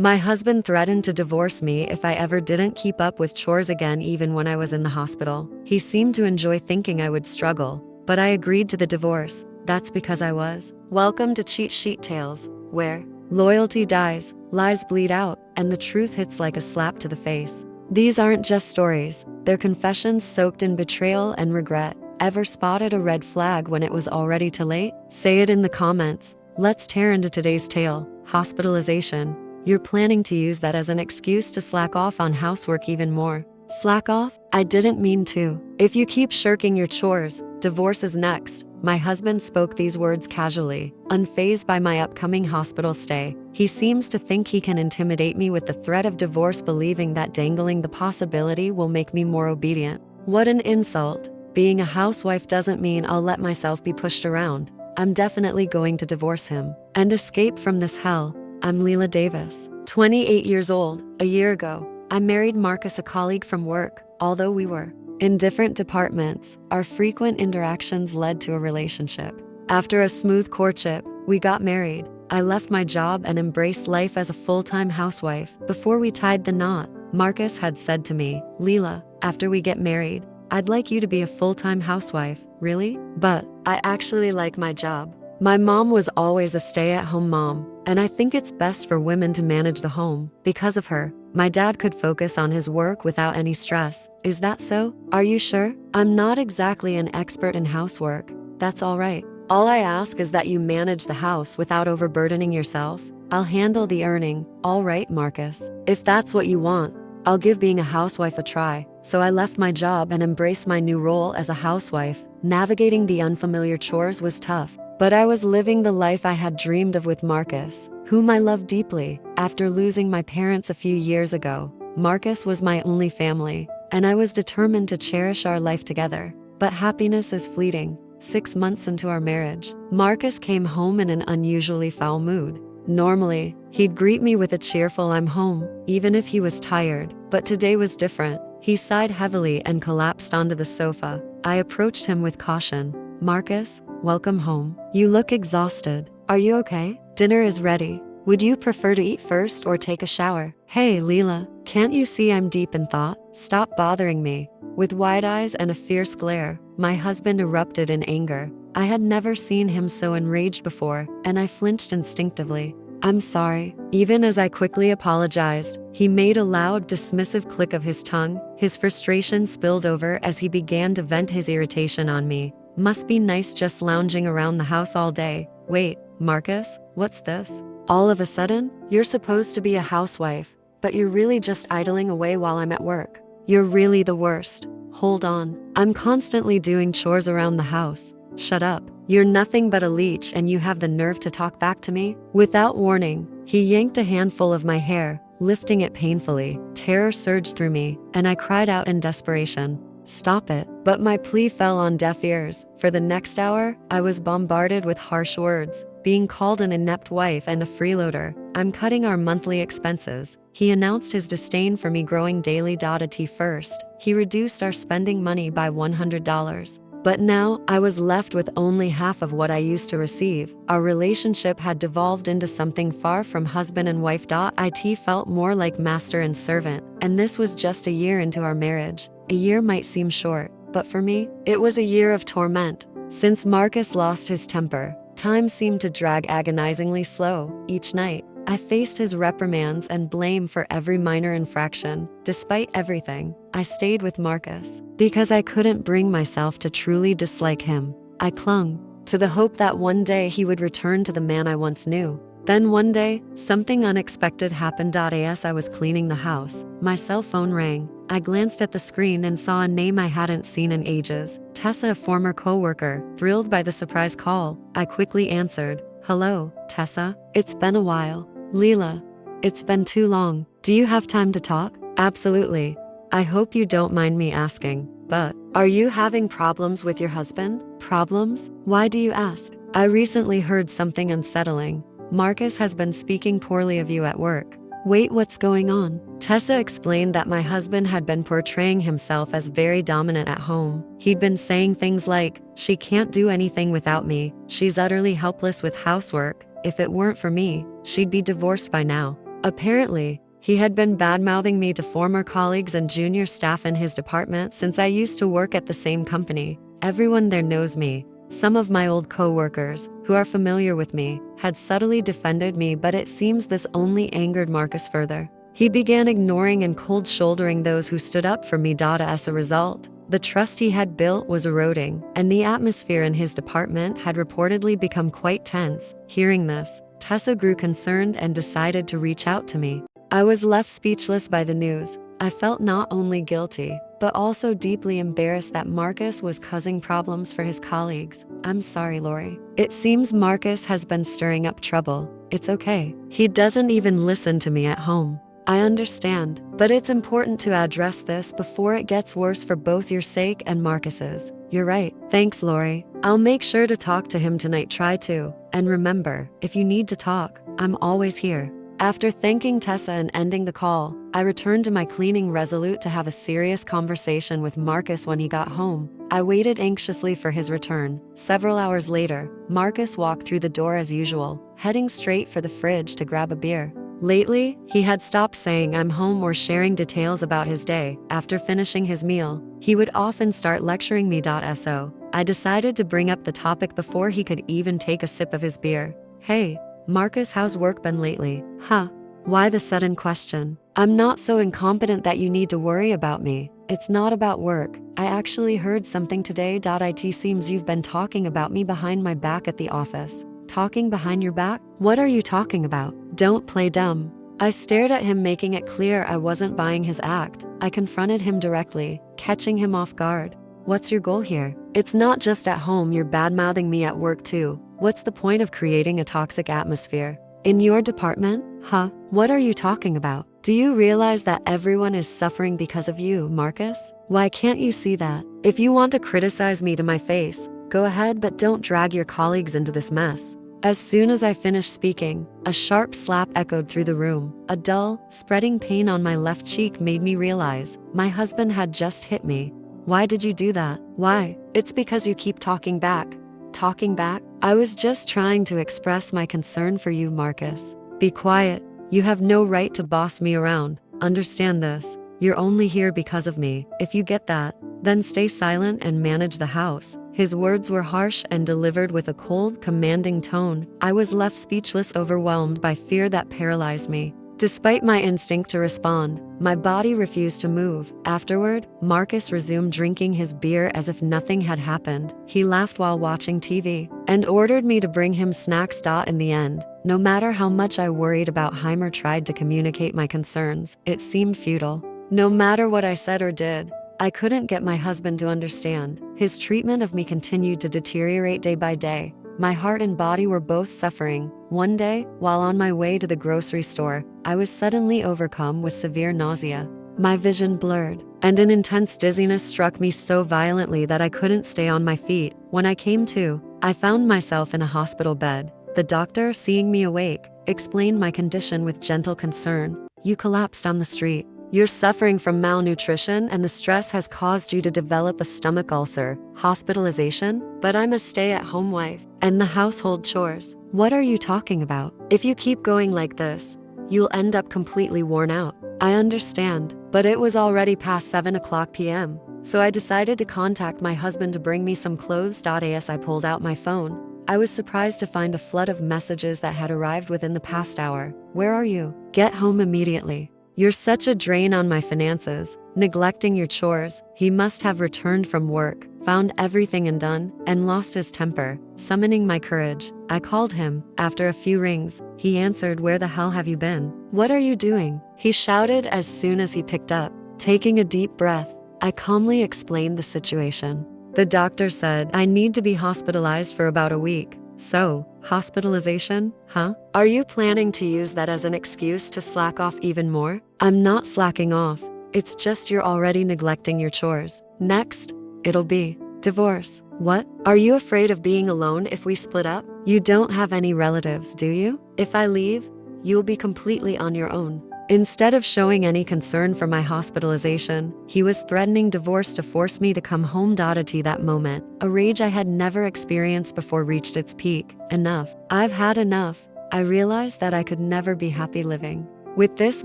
My husband threatened to divorce me if I ever didn't keep up with chores again, even when I was in the hospital. He seemed to enjoy thinking I would struggle, but I agreed to the divorce. That's because I was. Welcome to Cheat Sheet Tales, where loyalty dies, lies bleed out, and the truth hits like a slap to the face. These aren't just stories, they're confessions soaked in betrayal and regret. Ever spotted a red flag when it was already too late? Say it in the comments. Let's tear into today's tale, hospitalization. You're planning to use that as an excuse to slack off on housework even more. Slack off? I didn't mean to. If you keep shirking your chores, divorce is next. My husband spoke these words casually, unfazed by my upcoming hospital stay. He seems to think he can intimidate me with the threat of divorce, believing that dangling the possibility will make me more obedient. What an insult. Being a housewife doesn't mean I'll let myself be pushed around. I'm definitely going to divorce him and escape from this hell. I'm Leela Davis, 28 years old. A year ago, I married Marcus, a colleague from work. Although we were in different departments, our frequent interactions led to a relationship. After a smooth courtship, we got married. I left my job and embraced life as a full-time housewife. Before we tied the knot, Marcus had said to me, "Leela, after we get married, I'd like you to be a full-time housewife." Really? But I actually like my job. My mom was always a stay-at-home mom, and I think it's best for women to manage the home. Because of her, my dad could focus on his work without any stress. Is that so? Are you sure? I'm not exactly an expert in housework. That's all right. All I ask is that you manage the house without overburdening yourself. I'll handle the earning. All right, Marcus. If that's what you want, I'll give being a housewife a try. So I left my job and embraced my new role as a housewife. Navigating the unfamiliar chores was tough, but I was living the life I had dreamed of with Marcus, whom I loved deeply. After losing my parents a few years ago, Marcus was my only family, and I was determined to cherish our life together. But happiness is fleeting. 6 months into our marriage, Marcus came home in an unusually foul mood. Normally, he'd greet me with a cheerful "I'm home," even if he was tired, but today was different. He sighed heavily and collapsed onto the sofa. I approached him with caution. "Marcus, welcome home. You look exhausted. Are you okay? Dinner is ready. Would you prefer to eat first or take a shower?" "Hey, Leela, can't you see I'm deep in thought? Stop bothering me." With wide eyes and a fierce glare, my husband erupted in anger. I had never seen him so enraged before, and I flinched instinctively. "I'm sorry." Even as I quickly apologized, he made a loud, dismissive click of his tongue. His frustration spilled over as he began to vent his irritation on me. "Must be nice just lounging around the house all day." "Wait, Marcus, what's this? All of a sudden, you're supposed to be a housewife, but you're really just idling away while I'm at work. You're really the worst." "Hold on, I'm constantly doing chores around the house." "Shut up. You're nothing but a leech and you have the nerve to talk back to me?" Without warning, he yanked a handful of my hair, lifting it painfully. Terror surged through me, and I cried out in desperation, "Stop it." But my plea fell on deaf ears. For the next hour, I was bombarded with harsh words, being called an inept wife and a freeloader. "I'm cutting our monthly expenses." He announced his disdain for me growing daily. At first, he reduced our spending money by $100. But now, I was left with only half of what I used to receive. Our relationship had devolved into something far from husband and wife. It felt more like master and servant, and this was just a year into our marriage. A year might seem short, but for me, it was a year of torment. Since Marcus lost his temper, time seemed to drag agonizingly slow. Each night, I faced his reprimands and blame for every minor infraction. Despite everything, I stayed with Marcus because I couldn't bring myself to truly dislike him. I clung to the hope that one day he would return to the man I once knew. Then one day, something unexpected happened. As I was cleaning the house, my cell phone rang. I glanced at the screen and saw a name I hadn't seen in ages. Tessa, a former coworker. Thrilled by the surprise call, I quickly answered. "Hello, Tessa. It's been a while." "Leela, it's been too long. Do you have time to talk?" "Absolutely. I hope you don't mind me asking, but are you having problems with your husband?" "Problems? Why do you ask?" "I recently heard something unsettling. Marcus has been speaking poorly of you at work." "Wait, what's going on?" Tessa explained that my husband had been portraying himself as very dominant at home. He'd been saying things like, "She can't do anything without me. She's utterly helpless with housework. If it weren't for me, she'd be divorced by now." Apparently, he had been bad-mouthing me to former colleagues and junior staff in his department since I used to work at the same company. Everyone there knows me. Some of my old co-workers, who are familiar with me, had subtly defended me, but it seems this only angered Marcus further. He began ignoring and cold-shouldering those who stood up for me. As a result, the trust he had built was eroding, and the atmosphere in his department had reportedly become quite tense. Hearing this, Tessa grew concerned and decided to reach out to me. I was left speechless by the news. I felt not only guilty, but also deeply embarrassed that Marcus was causing problems for his colleagues. I'm sorry, Lori. It seems Marcus has been stirring up trouble. It's okay. He doesn't even listen to me at home. I understand, but it's important to address this before it gets worse for both your sake and Marcus's. You're right. Thanks, Lori. I'll make sure to talk to him tonight. Try to. And remember, if you need to talk, I'm always here. After thanking Tessa and ending the call, I returned to my cleaning, resolute to have a serious conversation with Marcus when he got home. I waited anxiously for his return. Several hours later, Marcus walked through the door as usual, heading straight for the fridge to grab a beer. Lately, he had stopped saying I'm home or sharing details about his day. After finishing his meal, he would often start lecturing me. So, I decided to bring up the topic before he could even take a sip of his beer. Hey, Marcus, how's work been lately? Huh? Why the sudden question? I'm not so incompetent that you need to worry about me. It's not about work. I actually heard something today. It seems you've been talking about me behind my back at the office. Talking behind your back? What are you talking about? Don't play dumb. I stared at him, making it clear I wasn't buying his act. I confronted him directly, catching him off guard. What's your goal here? It's not just at home, you're bad-mouthing me at work too. What's the point of creating a toxic atmosphere? In your department? Huh? What are you talking about? Do you realize that everyone is suffering because of you, Marcus? Why can't you see that? If you want to criticize me to my face, go ahead, but don't drag your colleagues into this mess. As soon as I finished speaking, a sharp slap echoed through the room. A dull, spreading pain on my left cheek made me realize my husband had just hit me. Why did you do that? Why? It's because you keep talking back. Talking back? I was just trying to express my concern for you, Marcus. Be quiet. You have no right to boss me around. Understand this. You're only here because of me. If you get that, then stay silent and manage the house. His words were harsh and delivered with a cold, commanding tone. I was left speechless, overwhelmed by fear that paralyzed me. Despite my instinct to respond, my body refused to move. Afterward, Marcus resumed drinking his beer as if nothing had happened. He laughed while watching TV and ordered me to bring him snacks. In the end, no matter how much I worried about him or tried to communicate my concerns, it seemed futile. No matter what I said or did, I couldn't get my husband to understand. His treatment of me continued to deteriorate day by day. My heart and body were both suffering. One day, while on my way to the grocery store, I was suddenly overcome with severe nausea. My vision blurred, and an intense dizziness struck me so violently that I couldn't stay on my feet. When I came to, I found myself in a hospital bed. The doctor, seeing me awake, explained my condition with gentle concern. You collapsed on the street. You're suffering from malnutrition, and the stress has caused you to develop a stomach ulcer. Hospitalization? But I'm a stay-at-home wife. And the household chores. What are you talking about? If you keep going like this, you'll end up completely worn out. I understand, but it was already past 7:00 p.m., so I decided to contact my husband to bring me some clothes. As I pulled out my phone, I was surprised to find a flood of messages that had arrived within the past hour. Where are you? Get home immediately. You're such a drain on my finances, neglecting your chores. He must have returned from work, found everything undone, and lost his temper. Summoning my courage, I called him. After a few rings, he answered. Where the hell have you been? What are you doing? He shouted as soon as he picked up. Taking a deep breath, I calmly explained the situation. The doctor said I need to be hospitalized for about a week. So, hospitalization, huh? Are you planning to use that as an excuse to slack off even more? I'm not slacking off. It's just you're already neglecting your chores. Next, it'll be divorce. What? Are you afraid of being alone if we split up? You don't have any relatives, do you? If I leave, you'll be completely on your own. Instead of showing any concern for my hospitalization, he was threatening divorce to force me to come home. At that moment, a rage I had never experienced before reached its peak. Enough. I've had enough. I realized that I could never be happy living With this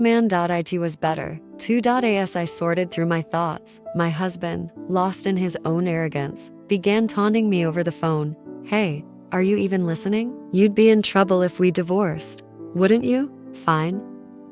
man.it was better. 2.as I sorted through my thoughts. My husband, lost in his own arrogance, began taunting me over the phone. Hey, are you even listening? You'd be in trouble if we divorced. Wouldn't you? Fine.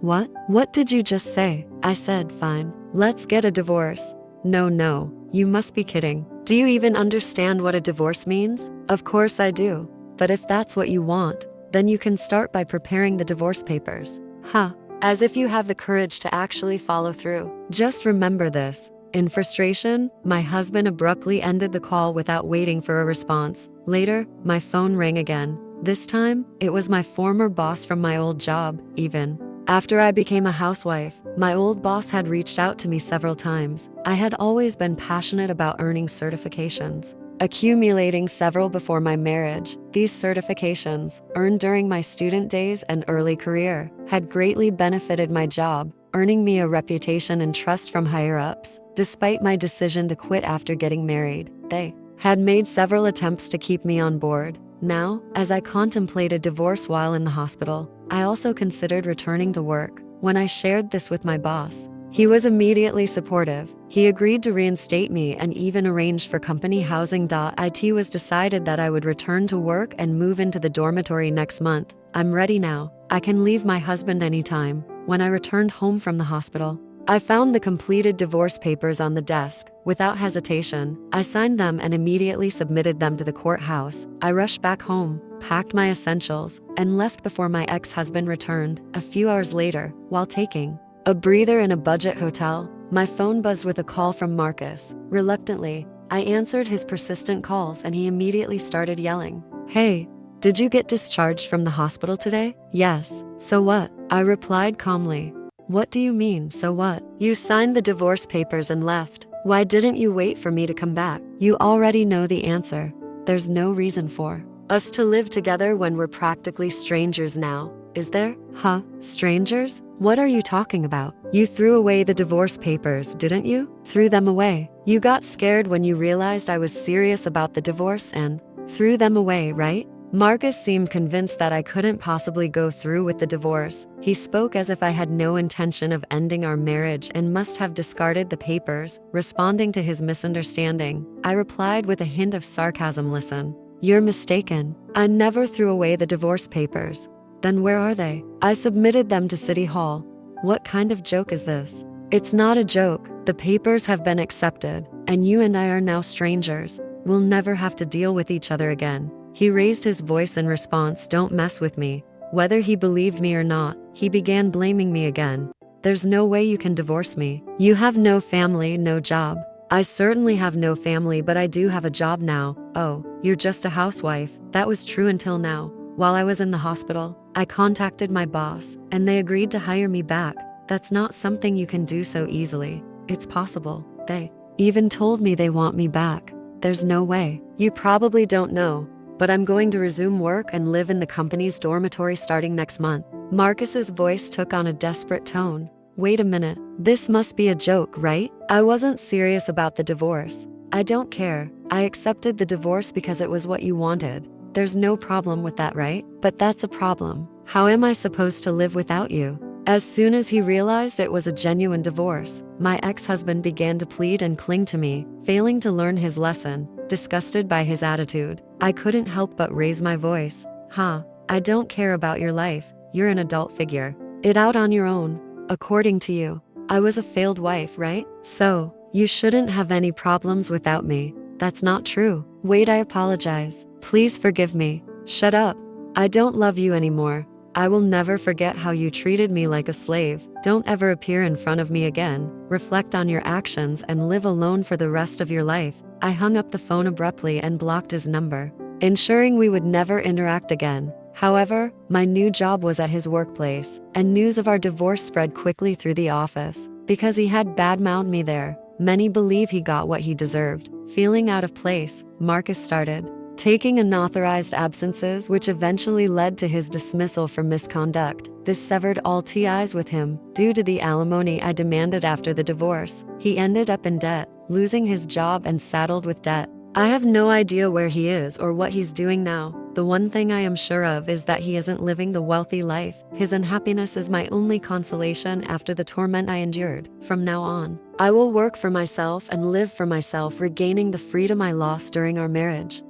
What? What did you just say? I said fine. Let's get a divorce. No, you must be kidding. Do you even understand what a divorce means? Of course I do. But if that's what you want, then you can start by preparing the divorce papers. Huh. As if you have the courage to actually follow through. Just remember this. In frustration, my husband abruptly ended the call without waiting for a response. Later, my phone rang again. This time, it was my former boss from my old job, even. After I became a housewife, my old boss had reached out to me several times. I had always been passionate about earning certifications, accumulating several before my marriage. These certifications, earned during my student days and early career, had greatly benefited my job, earning me a reputation and trust from higher-ups. Despite my decision to quit after getting married, they had made several attempts to keep me on board. Now, as I contemplated divorce while in the hospital, I also considered returning to work. When I shared this with my boss, he was immediately supportive. He agreed to reinstate me and even arranged for company housing. It was decided that I would return to work and move into the dormitory next month. I'm ready now. I can leave my husband anytime. When I returned home from the hospital, I found the completed divorce papers on the desk. Without hesitation, I signed them and immediately submitted them to the courthouse. I rushed back home, packed my essentials, and left before my ex-husband returned. A few hours later, while taking a breather in a budget hotel, my phone buzzed with a call from Marcus. Reluctantly, I answered his persistent calls and he immediately started yelling. Hey, did you get discharged from the hospital today? Yes. So what? I replied calmly. What do you mean, so what? You signed the divorce papers and left. Why didn't you wait for me to come back? You already know the answer. There's no reason for us to live together when we're practically strangers now, is there? Huh? Strangers? What are you talking about? You threw away the divorce papers, didn't you? Threw them away. You got scared when you realized I was serious about the divorce and threw them away, right? Marcus seemed convinced that I couldn't possibly go through with the divorce. He spoke as if I had no intention of ending our marriage and must have discarded the papers. Responding to his misunderstanding, I replied with a hint of sarcasm. Listen, you're mistaken. I never threw away the divorce papers. Then where are they? I submitted them to City Hall. What kind of joke is this? It's not a joke. The papers have been accepted, and you and I are now strangers. We'll never have to deal with each other again. He raised his voice in response. Don't mess with me. Whether he believed me or not, he began blaming me again. There's no way you can divorce me. You have no family, no job. I certainly have no family, but I do have a job now. Oh, you're just a housewife. That was true until now. While I was in the hospital, I contacted my boss, and they agreed to hire me back. That's not something you can do so easily. It's possible. They even told me they want me back. There's no way. You probably don't know, but I'm going to resume work and live in the company's dormitory starting next month. Marcus's voice took on a desperate tone. Wait a minute. This must be a joke, right? I wasn't serious about the divorce. I don't care. I accepted the divorce because it was what you wanted. There's no problem with that, right? But that's a problem. How am I supposed to live without you? As soon as he realized it was a genuine divorce, my ex-husband began to plead and cling to me, failing to learn his lesson. Disgusted by his attitude, I couldn't help but raise my voice. I don't care about your life. You're an adult figure. It out on your own. According to you, I was a failed wife, right? So, you shouldn't have any problems without me. That's not true. Wait, I apologize. Please forgive me. Shut up. I don't love you anymore. I will never forget how you treated me like a slave. Don't ever appear in front of me again. Reflect on your actions and live alone for the rest of your life. I hung up the phone abruptly and blocked his number, ensuring we would never interact again. However, my new job was at his workplace, and news of our divorce spread quickly through the office. Because he had badmouthed me there, many believe he got what he deserved. Feeling out of place, Marcus started taking unauthorized absences, which eventually led to his dismissal for misconduct. This severed all ties with him. Due to the alimony I demanded after the divorce, he ended up in debt, losing his job and saddled with debt. I have no idea where he is or what he's doing now. The one thing I am sure of is that he isn't living the wealthy life. His unhappiness is my only consolation after the torment I endured. From now on, I will work for myself and live for myself, regaining the freedom I lost during our marriage.